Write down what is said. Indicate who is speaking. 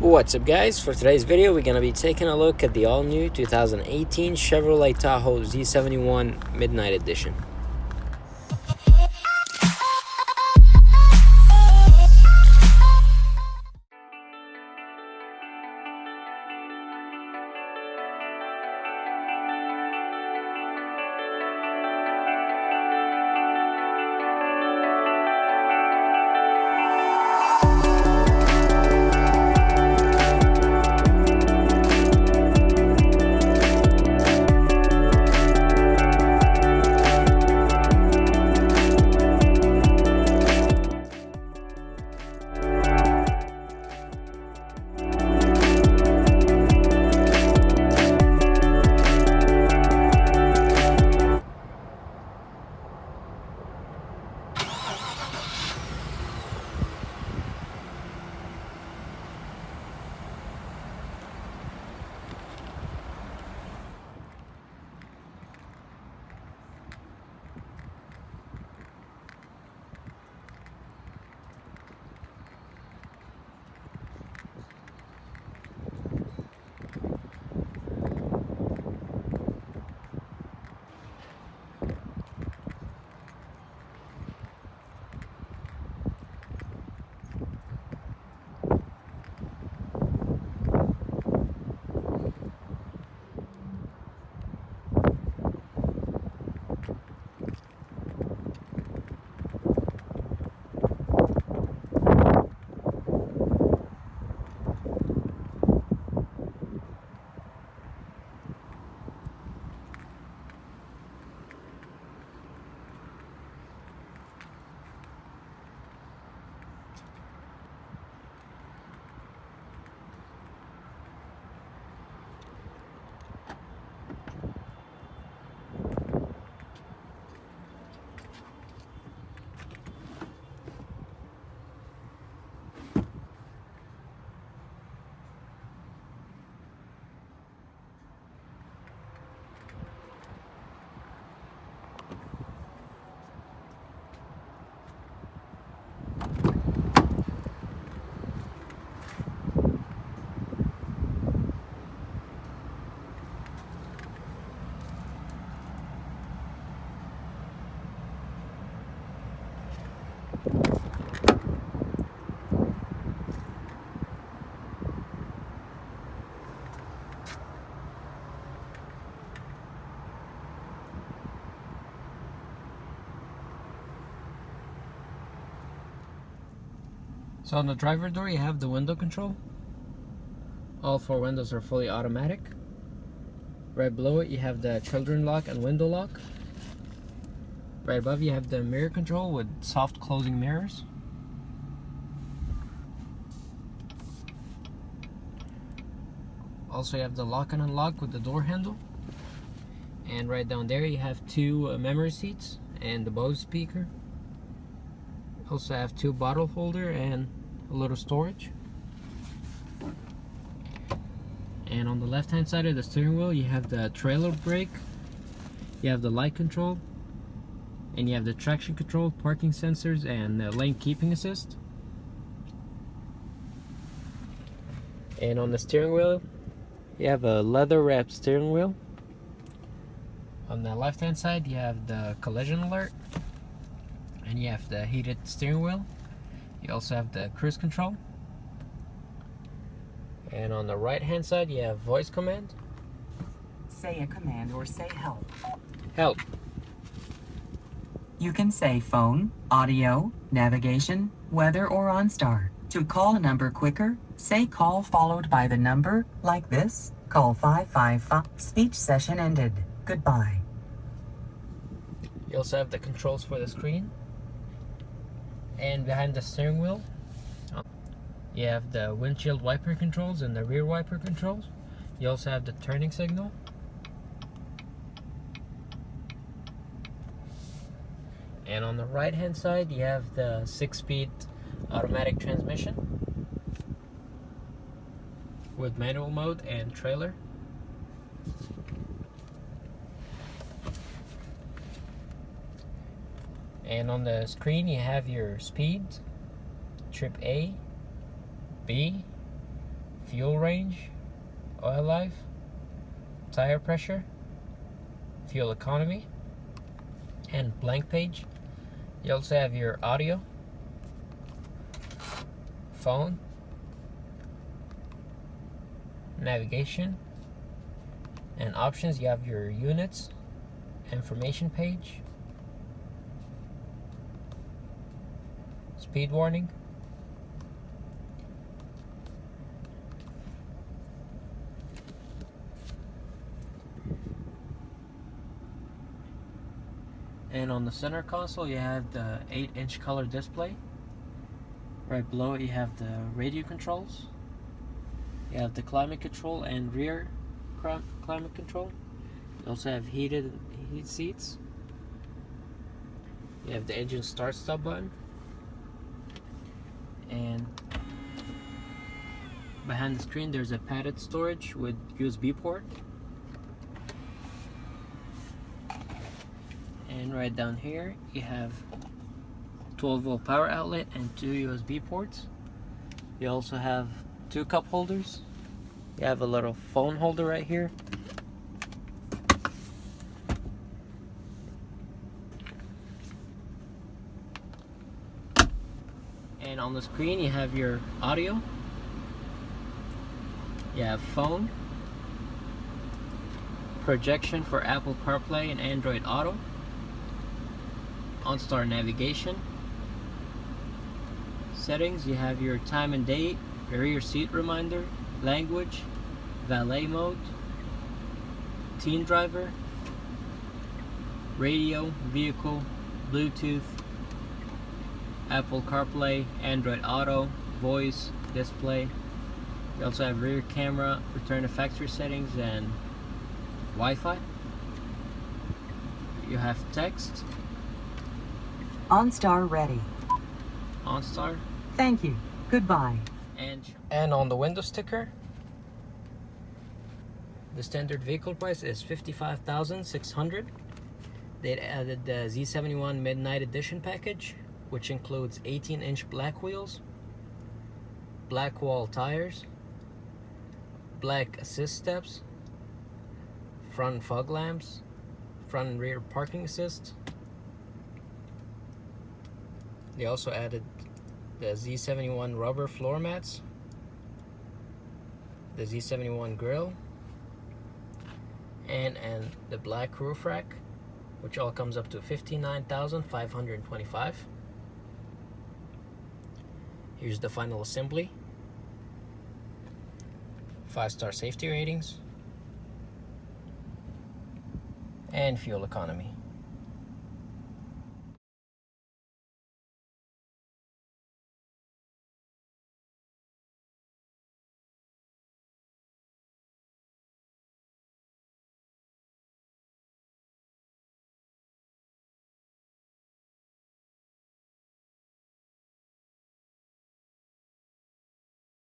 Speaker 1: What's up, guys? For today's video we're going to be taking a look at the all-new 2018 Chevrolet Tahoe Z71 Midnight Edition. So on the driver door you have the window control. All four windows are fully automatic. Right below it you have the children lock and window lock. Right above you have the mirror control with soft closing mirrors. Also you have the lock and unlock with the door handle. And right down there you have two memory seats and the Bose speaker. Also have two bottle holder and a little storage. And on the left hand side of the steering wheel you have the trailer brake, you have the light control, and you have the traction control, parking sensors, and lane keeping assist. And on the steering wheel you have a leather wrapped steering wheel. On the left hand side you have the collision alert, and you have the heated steering wheel. You also have the cruise control. And on the right hand side you have voice command.
Speaker 2: Say a command or say help.
Speaker 1: Help.
Speaker 2: You can say phone, audio, navigation, weather, or OnStar. To call a number quicker, say call followed by the number, like this. Call 555. Speech session ended. Goodbye.
Speaker 1: You also have the controls for the screen. And behind the steering wheel you have the windshield wiper controls and the rear wiper controls. You also have the turning signal. And on the right hand side you have the 6-speed automatic transmission with manual mode and trailer. And on the screen you have your speeds, trip A, B, fuel range, oil life, tire pressure, fuel economy, and blank page. You also have your audio, phone, navigation, and options. You have your units, information page, speed warning, and on the center console you have the 8-inch color display. Right below it you have the radio controls. You have the climate control and rear climate control. You also have heat seats. You have the engine start stop button. And behind the screen there's a padded storage with USB port. And right down here you have 12-volt power outlet and 2 USB ports. You also have 2 cup holders. You have a little phone holder right here. And on the screen you have your audio. You have phone, projection for Apple CarPlay and Android Auto, OnStar navigation, settings. You have your time and date, rear seat reminder, language, valet mode, teen driver, radio, vehicle, Bluetooth, Apple CarPlay, Android Auto, voice, display. You also have rear camera, return to factory settings, and Wi-Fi. You have text.
Speaker 2: OnStar ready.
Speaker 1: OnStar.
Speaker 2: Thank you. Goodbye.
Speaker 1: And on the window sticker, the standard vehicle price is $55,600. They added the Z71 Midnight Edition package, which includes 18-inch black wheels, black wall tires, black assist steps, front fog lamps, front and rear parking assist. They also added the Z71 rubber floor mats, the Z71 grille, and the black roof rack, which all comes up to $59,525. Here's the final assembly. 5-star safety ratings and fuel economy.